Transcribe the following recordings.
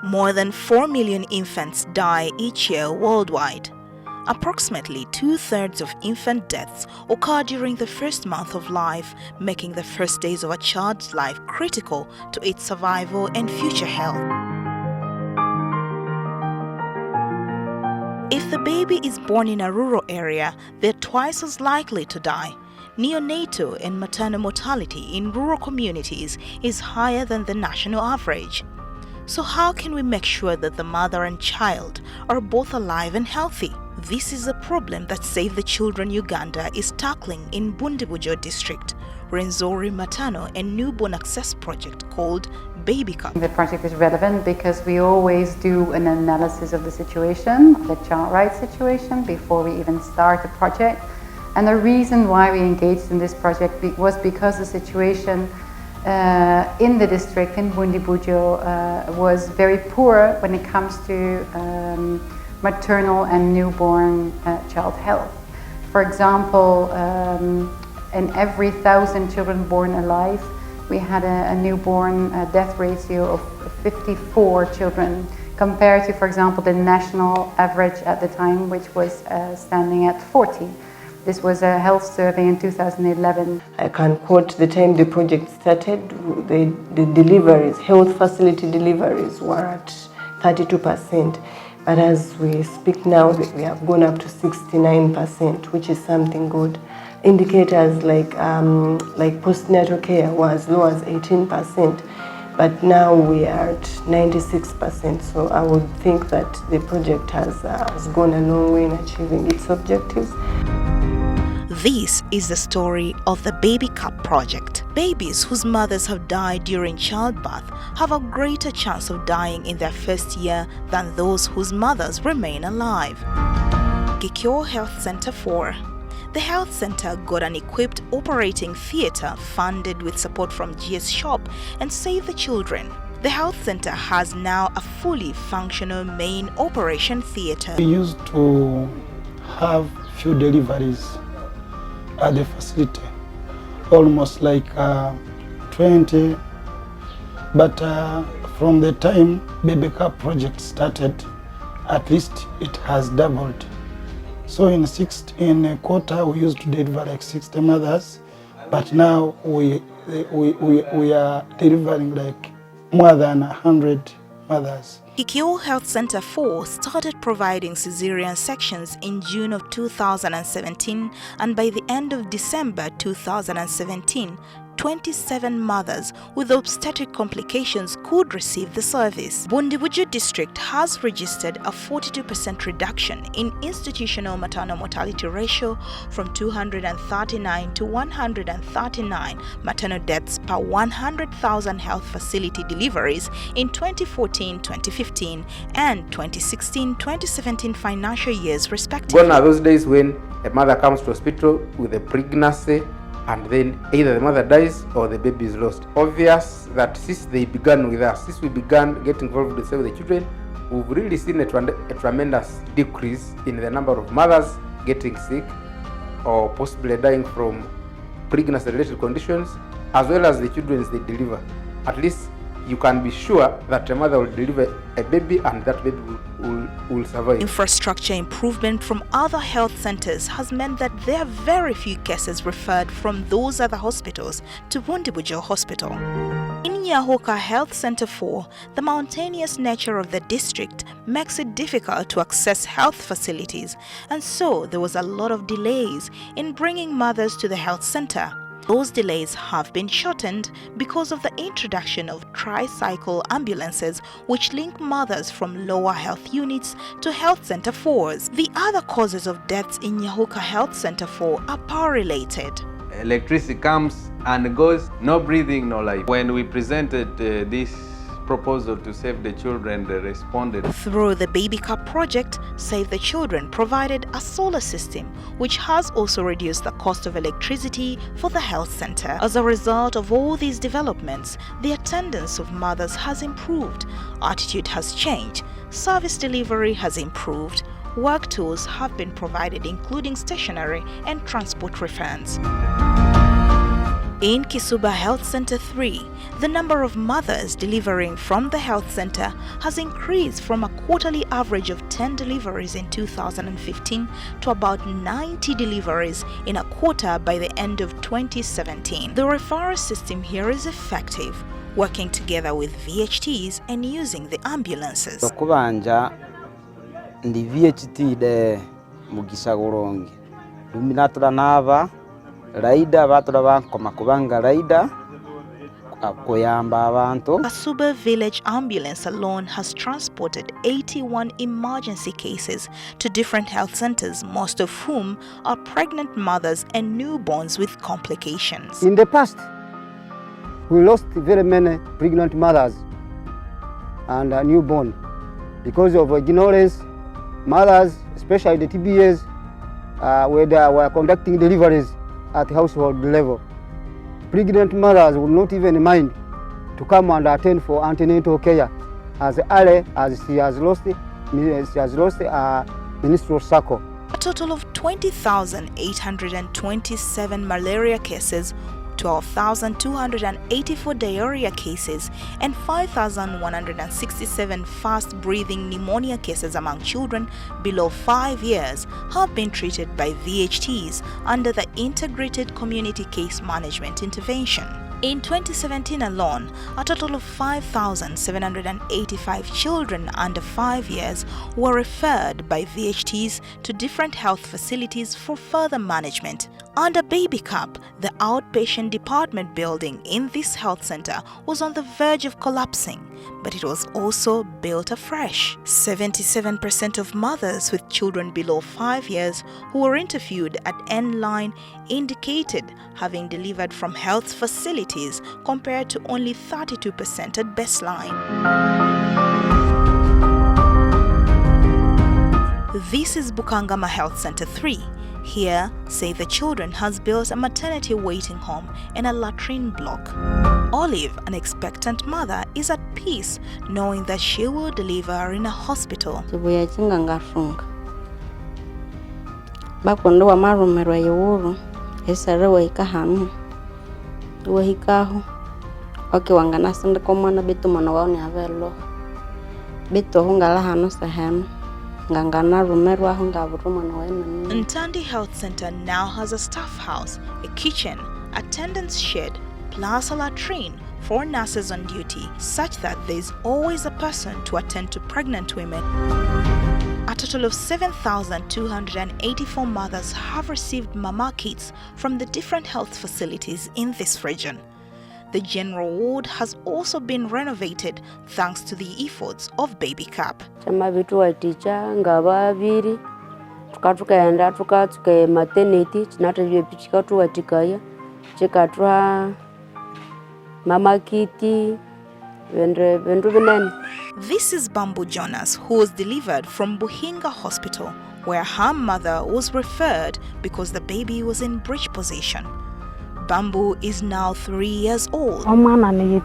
More than 4 million infants die each year worldwide. Approximately 2/3 of infant deaths occur during the first month of life, making the first days of a child's life critical to its survival and future health. If the baby is born in a rural area, they're twice as likely to die. Neonatal and maternal mortality in rural communities is higher than the national average. So how can we make sure that the mother and child are both alive and healthy? This is a problem that Save the Children Uganda is tackling in Bundibugyo District, Rwenzori Maternal and Newborn Access Project called Baby Cup. The project is relevant because we always do an analysis of the situation, the child rights situation, before we even start the project. And the reason why we engaged in this project was because the situation in the district, in Bundibugyo, was very poor when it comes to maternal and newborn child health. For example, in every 1,000 children born alive, we had a newborn death ratio of 54 children, compared to, for example, the national average at the time, which was standing at 40. This was a health survey in 2011. I can quote the time the project started, the deliveries, health facility deliveries were at 32%. But as we speak now, we have gone up to 69%, which is something good. Indicators like postnatal care were as low as 18%, but now we are at 96%. So I would think that the project has gone a long way in achieving its objectives. This is the story of the Baby Cup project. Babies whose mothers have died during childbirth have a greater chance of dying in their first year than those whose mothers remain alive. Gikyo Health Center 4. The health center got an equipped operating theater funded with support from GS Shop and Save the Children. The health center has now a fully functional main operation theater. We used to have few deliveries at the facility, almost like 20, but from the time Baby Cup project started, at least it has doubled. So in a quarter we used to deliver like 60 mothers, but now we are delivering like more than 100 mothers. Gikyo Health Center 4 started providing cesarean sections in June of 2017, and by the end of December 2017, 27 mothers with obstetric complications could receive the service. Bundibugyo District has registered a 42% reduction in institutional maternal mortality ratio from 239 to 139 maternal deaths per 100,000 health facility deliveries in 2014-2015 and 2016-2017 financial years respectively. Gone are those days when a mother comes to hospital with a pregnancy and then either the mother dies or the baby is lost. Obvious that since they began with us, since we began getting involved with Save the Children, we've really seen a tremendous decrease in the number of mothers getting sick or possibly dying from pregnancy-related conditions, as well as the children they deliver. At least you can be sure that a mother will deliver a baby and that baby will survive. Infrastructure improvement from other health centers has meant that there are very few cases referred from those other hospitals to Bundibugyo Hospital. In Nyahoka Health Center 4, the mountainous nature of the district makes it difficult to access health facilities, and so there was a lot of delays in bringing mothers to the health center. Those delays have been shortened because of the introduction of tricycle ambulances which link mothers from lower health units to Health Center 4s. The other causes of deaths in Nyahoka Health Center 4 are power-related. Electricity comes and goes, no breathing, no life. When we presented this proposal to Save the Children, they responded. Through the Baby Cup project, Save the Children provided a solar system which has also reduced the cost of electricity for the health center. As a result of all these developments, the attendance of mothers has improved, attitude has changed, service delivery has improved, work tools have been provided including stationery and transport refunds. In Kisuba Health Center 3, the number of mothers delivering from the health center has increased from a quarterly average of 10 deliveries in 2015 to about 90 deliveries in a quarter by the end of 2017. The referral system here is effective, working together with VHTs and using the ambulances. Okubanja ndi VHT de mugisha gorongi luminatura nava raida batura bankoma kubanga raida koyamba abantu. Kasuba Village Ambulance alone has transported 81 emergency cases to different health centers, most of whom are pregnant mothers and newborns with complications. In the past, we lost very many pregnant mothers and newborn because of ignorance. Mothers, especially the TBAs, where they were conducting deliveries at household level. Pregnant mothers would not even mind to come and attend for antenatal care as early as she has lost a menstrual cycle. A total of 20,827 malaria cases, 12,284 diarrhea cases, and 5,167 fast-breathing pneumonia cases among children below 5 years have been treated by VHTs under the Integrated Community Case Management Intervention. In 2017 alone, a total of 5,785 children under 5 years were referred by VHTs to different health facilities for further management. Under Baby Cup, the outpatient department building in this health center was on the verge of collapsing, but it was also built afresh. 77% of mothers with children below 5 years who were interviewed at N-Line indicated having delivered from health facilities compared to only 32% at baseline. This is Bukangama Health Center 3. Here, Save the Children has built a maternity waiting home and a latrine block. Olive, an expectant mother, is at peace knowing that she will deliver in a hospital. Bakondo wa marumerwa yuru esarewa ikahanu wa hikahu wangana sende komana bitu mwana wao ni avelo bitu hungala hanu sehemu ngangana rumerwa hungaburu mwana wao. Ntandi Health Center now has a staff house, a kitchen, attendance shed, plus a latrine for nurses on duty, such that there is always a person to attend to pregnant women. A total of 7,284 mothers have received mama kits from the different health facilities in this region. The general ward has also been renovated thanks to the efforts of Baby Cup. Chama vitu wa teacher ngaba biri tukaenda tuke maternity chinatwe pichika tu watikaya chikatwa mama kiti. This is Bambu Jonas, who was delivered from Buhinga Hospital, where her mother was referred because the baby was in breech position. Bambu is now 3 years old. Omwana ni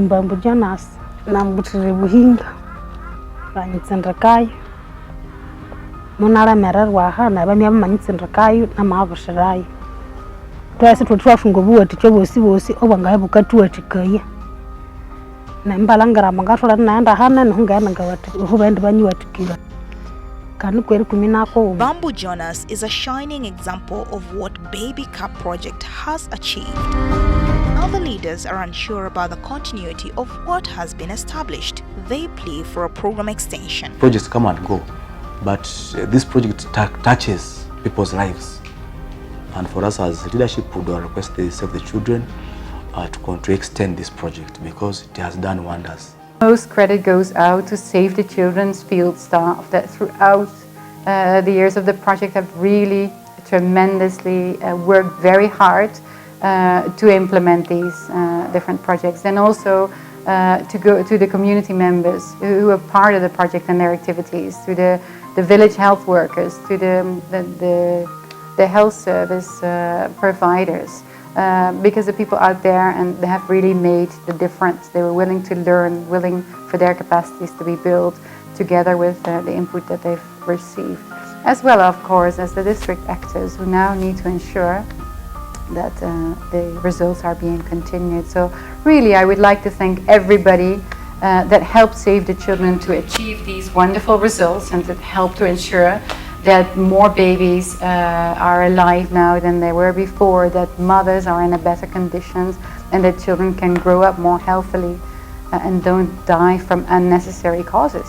Bambu Jonas na mbutire Buhinga banyitsendrakayo munara mererwa hana bamya bamanyitsendrakayo na mabashirayo twese twafunga buwati cyo bosi obanga bukatuwa tikaya. Bambu Jonas is a shining example of what Baby Cup project has achieved. Other leaders are unsure about the continuity of what has been established. They plea for a program extension. Projects come and go, but this project touches people's lives. And for us as leadership, we would request the Save the Children to extend this project because it has done wonders. Most credit goes out to Save the Children's field staff that throughout the years of the project have really tremendously worked very hard to implement these different projects, and also to go to the community members who are part of the project and their activities, to the village health workers, to the health service providers. Because the people out there, and they have really made the difference. They were willing to learn, willing for their capacities to be built together with the input that they've received. As well, of course, as the district actors who now need to ensure that the results are being continued. So really, I would like to thank everybody that helped Save the Children to achieve these wonderful results and that helped to ensure that more babies are alive now than they were before, that mothers are in a better conditions, and that children can grow up more healthily and don't die from unnecessary causes.